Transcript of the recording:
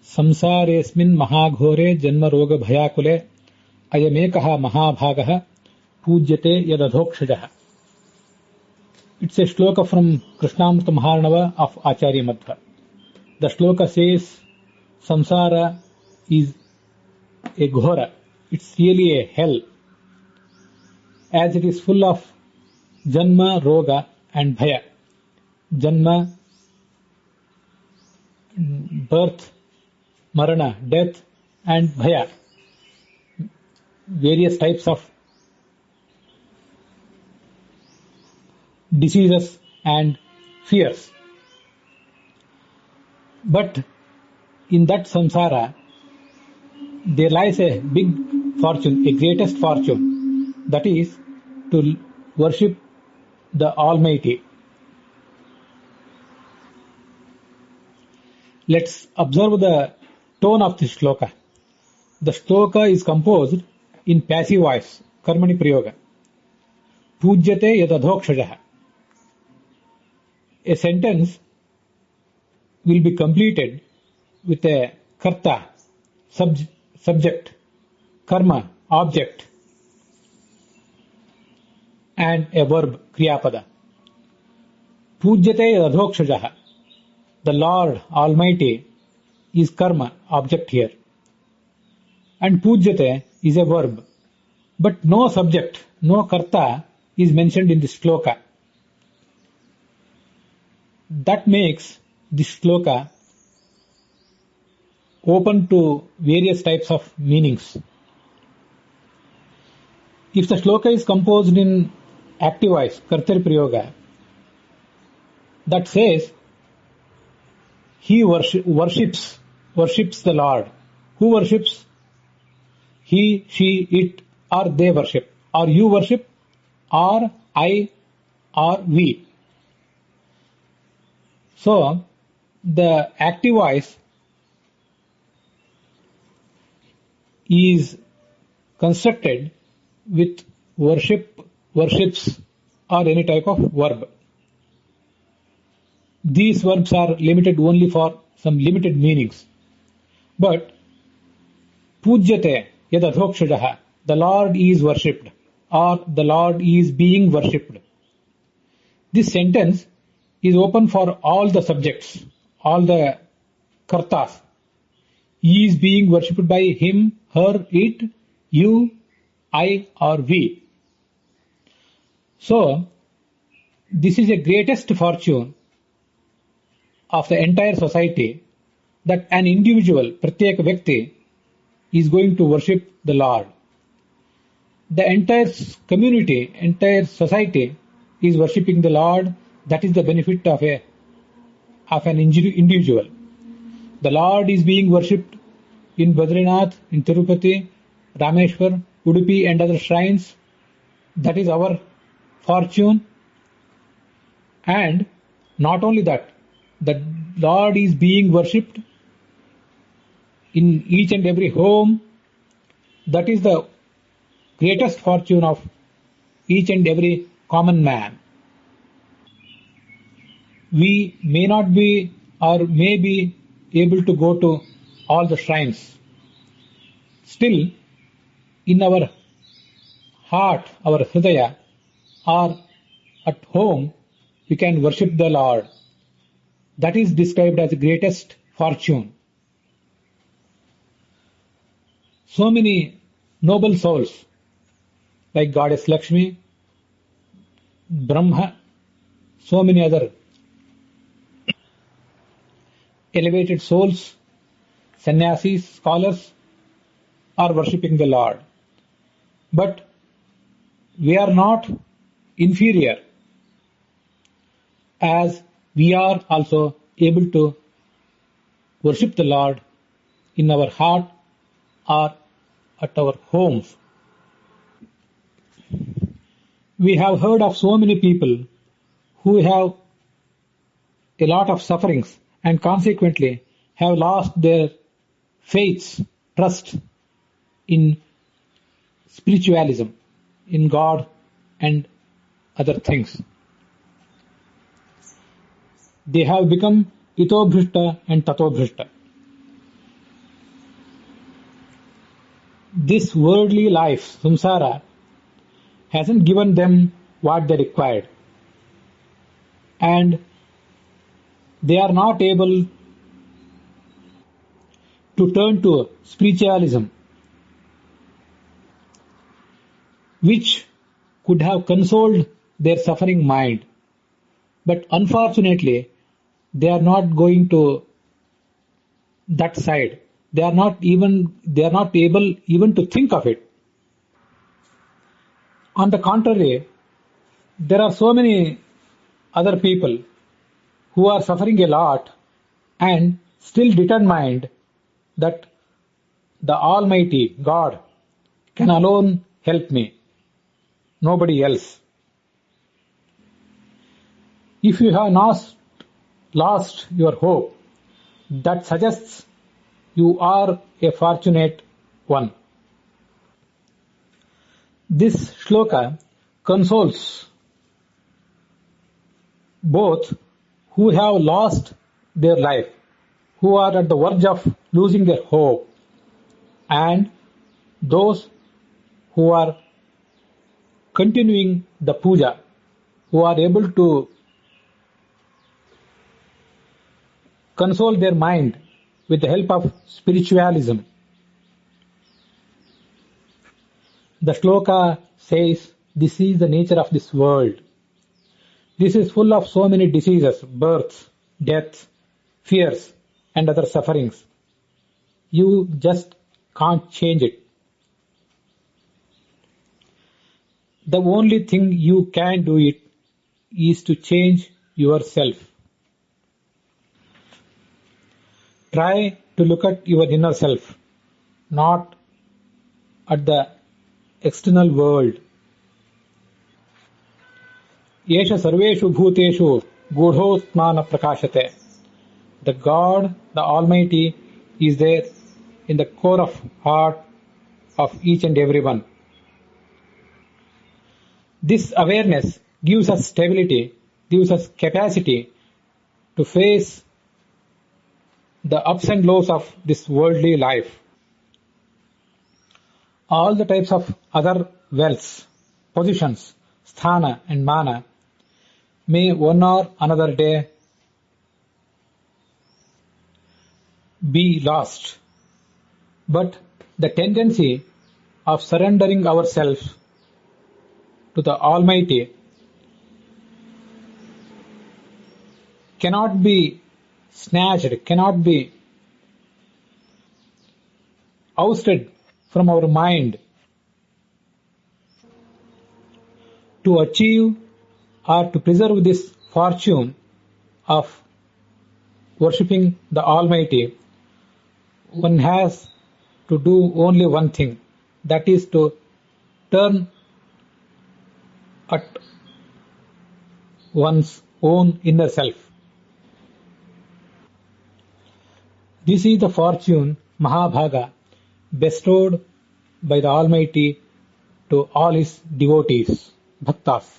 संसारेऽस्मिन् महाघोरे जन्मरोगभयाकुले अयमेकः महाभागः पूज्यते यदधोक्षजः. It's a shloka from Krishnamrita Maharnava of Acharya Madhva. The shloka says samsara is a ghora. It's really a hell, as it is full of janma, roga and bhaya. Janma, birth, marana, death, and bhaya, various types of diseases and fears. But in that samsara, there lies a big fortune, a greatest fortune, that is to worship the Almighty. Let's observe the tone of this shloka. The shloka is composed in passive voice, karmani prayoga. Pujyate yadadhokshajaha. A sentence will be completed with a karta, subject, karma, object, and a verb, kriyapada. Pujyate yadadhokshajaha. The Lord Almighty is karma, object here. And pujyate is a verb. But no subject, no karta is mentioned in this shloka. That makes this shloka open to various types of meanings. If the shloka is composed in active voice, kartari prayoga, that says he worships the Lord. Who worships? He, she, it, or they worship. Or you worship, or I, or we. So, the active voice is constructed with worships, or any type of verb. These verbs are limited only for some limited meanings. But, pujyate yadadhokshajaha, the Lord is worshipped, or the Lord is being worshipped. This sentence is open for all the subjects, all the kartas. He is being worshipped by him, her, it, you, I, or we. So, this is the greatest fortune of the entire society, that an individual, pratyeka vyakti, is going to worship the Lord. The entire community, entire society is worshipping the Lord. That is the benefit of an individual. The Lord is being worshipped in Badrinath, in Tirupati, Rameshwar, Udupi and other shrines. That is our fortune. And not only that, the Lord is being worshipped in each and every home. That is the greatest fortune of each and every common man. We may not be or may be able to go to all the shrines. Still, in our heart, our hridaya, or at home, we can worship the Lord. That is described as the greatest fortune. So many noble souls, like Goddess Lakshmi, Brahma, so many other elevated souls, sannyasis, scholars, are worshipping the Lord. But we are not inferior, as we are also able to worship the Lord in our heart or at our homes. We have heard of so many people who have a lot of sufferings and consequently have lost their faith, trust in spiritualism, in God and other things. They have become ito bhrishta and tato bhrishta. This worldly life, samsara, hasn't given them what they required. And they are not able to turn to spiritualism, which could have consoled their suffering mind. But unfortunately, they are not going to that side. They are not able even to think of it. On the contrary, there are so many other people who are suffering a lot and still determined that the Almighty God can alone help me, nobody else. If you have not lost your hope, that suggests you are a fortunate one. This shloka consoles both who have lost their life, who are at the verge of losing their hope, and those who are continuing the puja, who are able to console their mind with the help of spiritualism. The shloka says, this is the nature of this world. This is full of so many diseases, births, deaths, fears, and other sufferings. You just can't change it. The only thing you can do it is to change yourself. Try to look at your inner self, not at the external world. Yesha sarveshu bhuteshu gudhosmana prakashate. The God, the Almighty, is there in the core of heart of each and every one. This awareness gives us stability, gives us capacity to face the ups and lows of this worldly life. All the types of other wealths, positions, sthana and mana may one or another day be lost. But the tendency of surrendering ourselves to the Almighty cannot be snatched, cannot be ousted from our mind. To achieve or to preserve this fortune of worshipping the Almighty, one has to do only one thing, that is to turn at one's own inner self. This is the fortune, Mahabhaga, bestowed by the Almighty to all his devotees, bhaktas.